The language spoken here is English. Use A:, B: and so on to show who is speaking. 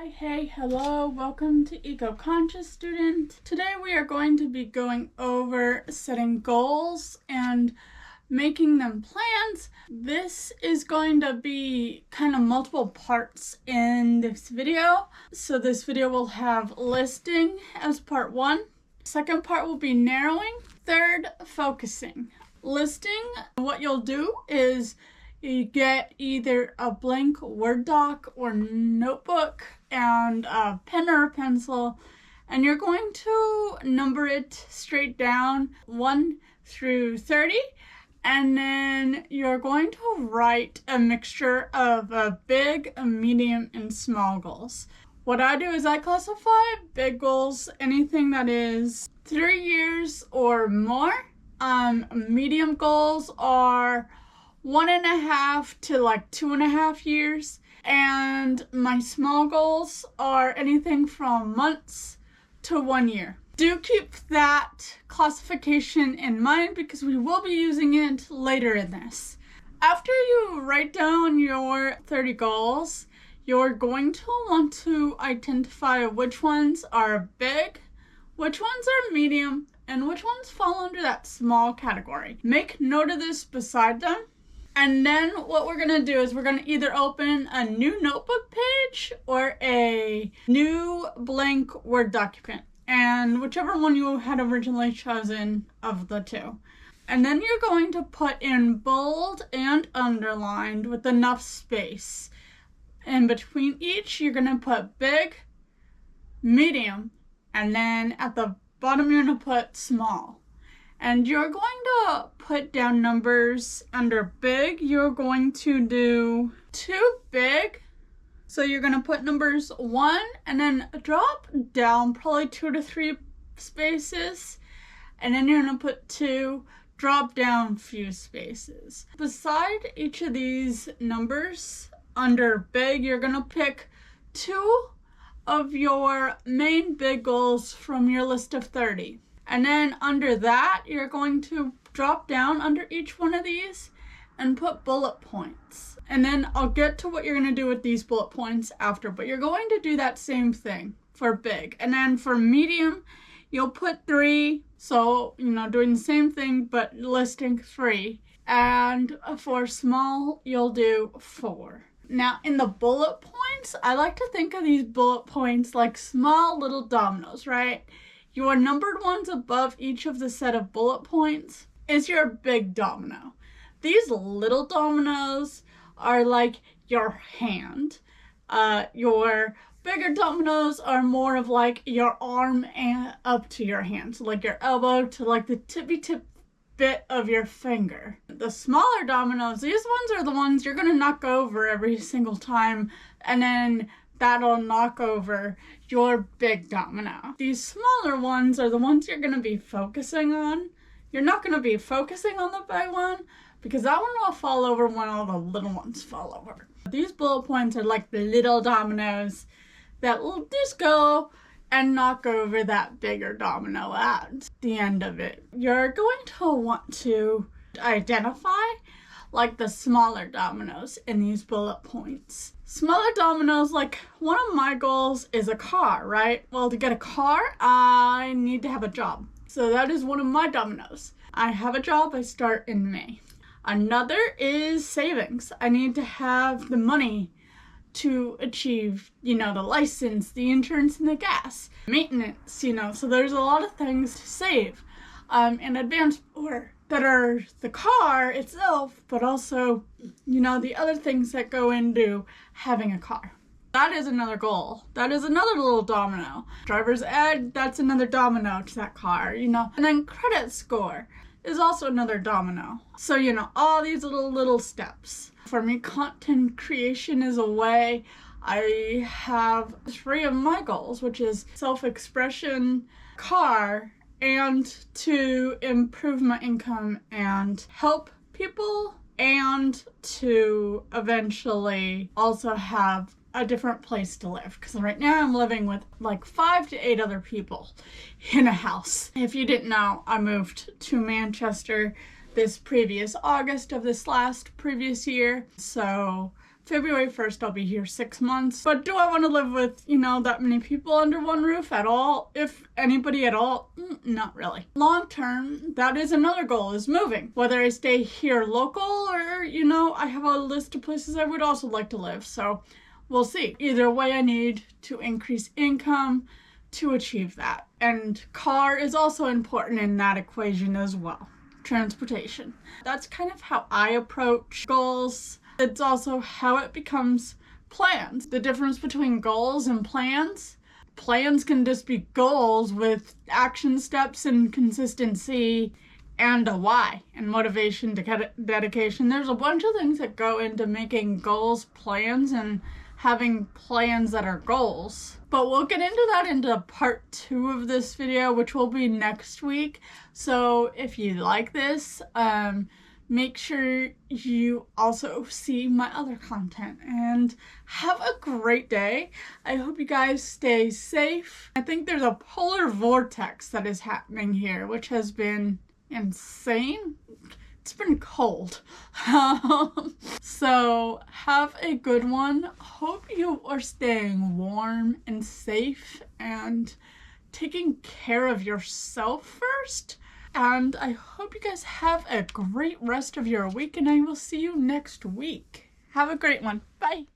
A: Hi, hey, hello, welcome to Eco-Conscious Student. Today we are going to be going over setting goals and making them plans. This is going to be kind of multiple parts in this video. So this video will have listing as part 1. Second part will be narrowing. Third, focusing. Listing, what you'll do is you get either a blank Word doc or notebook and a pen or a pencil, and you're going to number it straight down 1 through 30, and then you're going to write a mixture of big, medium, and small goals. What I do is I classify big goals, anything that is 3 years or more. Medium goals are 1.5 to like 2.5 years, and my small goals are anything from months to 1 year. Do keep that classification in mind because we will be using it later in this. After you write down your 30 goals, you're going to want to identify which ones are big, which ones are medium, and which ones fall under that small category. Make note of this beside them. And then what we're going to do is we're going to either open a new notebook page or a new blank Word document, and whichever one you had originally chosen of the two. And then you're going to put in bold and underlined with enough space. In between each, you're going to put big, medium, and then at the bottom you're going to put small. And you're going to put down numbers under big. You're going to do 2 big. So you're going to put numbers 1 and then drop down probably 2 to 3 spaces. And then you're going to put 2, drop down few spaces. Beside each of these numbers under big, you're going to pick 2 of your main big goals from your list of 30. And then under that, you're going to drop down under each one of these and put bullet points. And then I'll get to what you're going to do with these bullet points after, but you're going to do that same thing for big. And then for medium, you'll put 3. So, doing the same thing, but listing 3. And for small, you'll do 4. Now, in the bullet points, I like to think of these bullet points like small little dominoes, right? Your numbered ones above each of the set of bullet points is your big domino. These little dominoes are like your hand. Your bigger dominoes are more of like your arm and up to your hand. So like your elbow to like the tippy tip bit of your finger. The smaller dominoes, these ones are the ones you're going to knock over every single time, and then that'll knock over your big domino. These smaller ones are the ones you're going to be focusing on. You're not going to be focusing on the big one because that one will fall over when all the little ones fall over. These bullet points are like the little dominoes that will just go and knock over that bigger domino at the end of it. You're going to want to identify like the smaller dominoes in these bullet points. Smaller dominoes, like one of my goals is a car, right? Well, to get a car, I need to have a job. So that is one of my dominoes. I have a job, I start in May. Another is savings. I need to have the money to achieve, the license, the insurance, and the gas. Maintenance, so there's a lot of things to save in advance for that are the car itself, but also, the other things that go into having a car. That is another goal. That is another little domino. Driver's ed, that's another domino to that car, And then credit score is also another domino. So, all these little steps. For me, content creation is a way. I have 3 of my goals, which is self-expression, car, and to improve my income and help people, and to eventually also have a different place to live. Because right now I'm living with like 5 to 8 other people in a house. If you didn't know, I moved to Manchester this previous August of this previous year. So February 1st, I'll be here 6 months. But do I want to live with, that many people under one roof at all? If anybody at all? Not really. Long term, that is another goal, is moving. Whether I stay here local or, I have a list of places I would also like to live. So we'll see. Either way, I need to increase income to achieve that. And car is also important in that equation as well. Transportation. That's kind of how I approach goals. It's also how it becomes plans. The difference between goals and plans. Plans can just be goals with action steps and consistency and a why and motivation, dedication. There's a bunch of things that go into making goals plans and having plans that are goals. But we'll get into that into part 2 of this video, which will be next week. So if you like this, make sure you also see my other content and have a great day. I hope you guys stay safe. I think there's a polar vortex that is happening here, which has been insane. It's been cold. So have a good one. Hope you are staying warm and safe and taking care of yourself first. And I hope you guys have a great rest of your week, and I will see you next week. Have a great one. Bye.